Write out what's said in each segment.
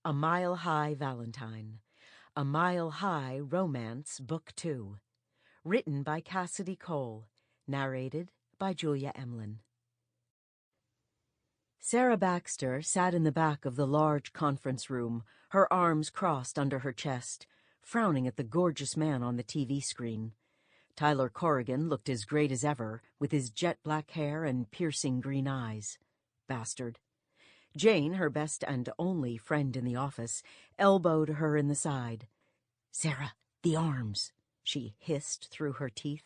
A Mile High Valentine, A Mile High Romance, Book 2. Written by Cassidy Cole. Narrated by Julia Emlen. Sarah Baxter sat in the back of the large conference room, her arms crossed under her chest, frowning at the gorgeous man on the TV screen. Tyler Corrigan looked as great as ever, with his jet-black hair and piercing green eyes. Bastard. Jane, her best and only friend in the office, elbowed her in the side. "Sarah, the arms," she hissed through her teeth.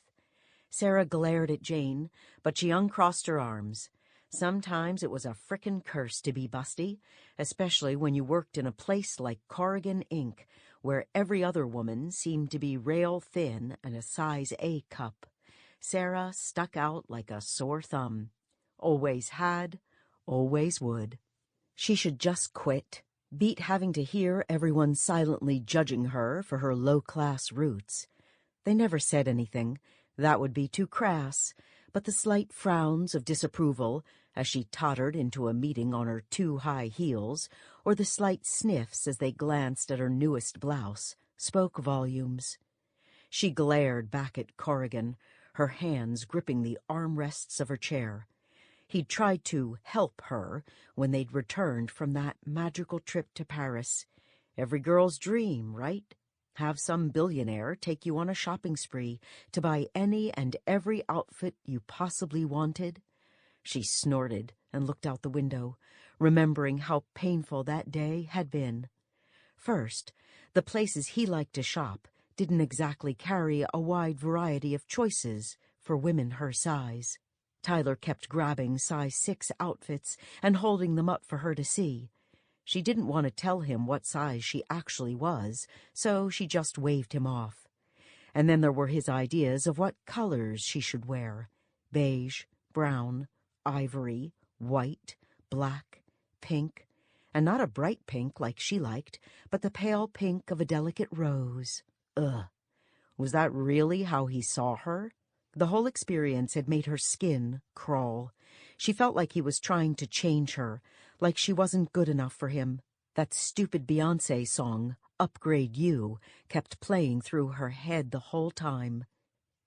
Sarah glared at Jane, but she uncrossed her arms. Sometimes it was a frickin' curse to be busty, especially when you worked in a place like Corrigan, Inc., where every other woman seemed to be rail thin and a size A cup. Sarah stuck out like a sore thumb. Always had, always would. She should just quit, beat having to hear everyone silently judging her for her low-class roots. They never said anything. That would be too crass, but the slight frowns of disapproval as she tottered into a meeting on her too high heels, or the slight sniffs as they glanced at her newest blouse, spoke volumes. She glared back at Corrigan, her hands gripping the armrests of her chair. He'd tried to help her when they'd returned from that magical trip to Paris. Every girl's dream, right? Have some billionaire take you on a shopping spree to buy any and every outfit you possibly wanted. She snorted and looked out the window, remembering how painful that day had been. First, the places he liked to shop didn't exactly carry a wide variety of choices for women her size. Tyler kept grabbing size 6 outfits and holding them up for her to see. She didn't want to tell him what size she actually was, so she just waved him off. And then there were his ideas of what colors she should wear: beige, brown, ivory, white, black, pink, and not a bright pink like she liked, but the pale pink of a delicate rose. Ugh. Was that really how he saw her? The whole experience had made her skin crawl. She felt like he was trying to change her, like she wasn't good enough for him. That stupid Beyoncé song, Upgrade You, kept playing through her head the whole time.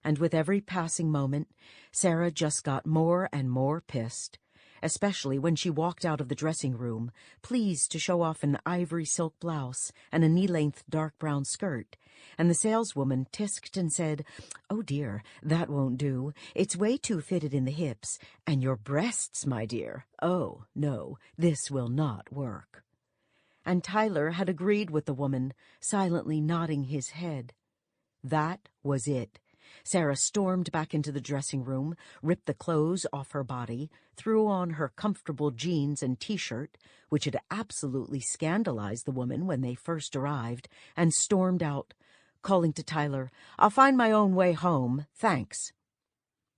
And with every passing moment, Sarah just got more and more pissed, especially when she walked out of the dressing room, pleased to show off an ivory silk blouse and a knee-length dark brown skirt, and the saleswoman tisked and said, "Oh dear, that won't do. It's way too fitted in the hips. And your breasts, my dear. Oh, no, this will not work." And Tyler had agreed with the woman, silently nodding his head. That was it. Sarah stormed back into the dressing room, ripped the clothes off her body, threw on her comfortable jeans and T-shirt, which had absolutely scandalized the woman when they first arrived, and stormed out, calling to Tyler, "I'll find my own way home, thanks."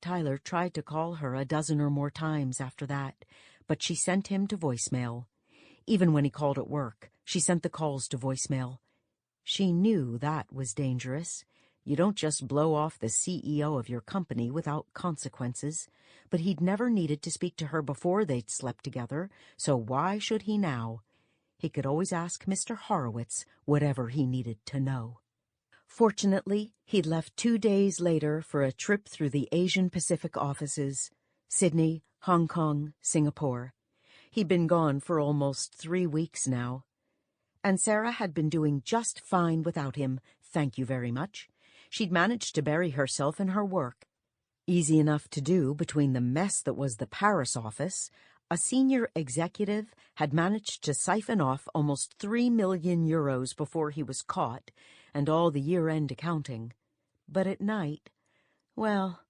Tyler tried to call her a dozen or more times after that, but she sent him to voicemail. Even when he called at work, she sent the calls to voicemail. She knew that was dangerous. You don't just blow off the CEO of your company without consequences, but he'd never needed to speak to her before they'd slept together, so why should he now? He could always ask Mr. Horowitz whatever he needed to know. Fortunately, he'd left 2 days later for a trip through the Asian Pacific offices, Sydney, Hong Kong, Singapore. He'd been gone for almost 3 weeks now. And Sarah had been doing just fine without him, thank you very much. She'd managed to bury herself in her work. Easy enough to do between the mess that was the Paris office. A senior executive had managed to siphon off almost 3 million euros before he was caught, and all the year-end accounting. But at night, well,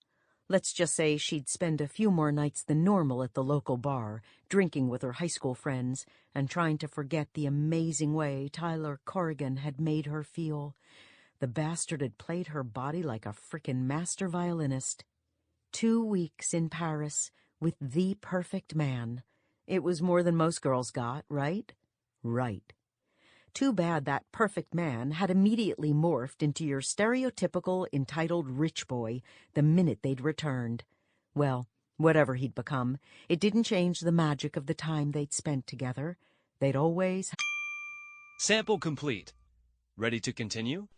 let's just say she'd spend a few more nights than normal at the local bar, drinking with her high school friends and trying to forget the amazing way Tyler Corrigan had made her feel. The bastard had played her body like a frickin' master violinist. 2 weeks in Paris with the perfect man. It was more than most girls got, right? Right. Too bad that perfect man had immediately morphed into your stereotypical entitled rich boy the minute they'd returned. Well, whatever he'd become, it didn't change the magic of the time they'd spent together. They'd always... Sample complete. Ready to continue?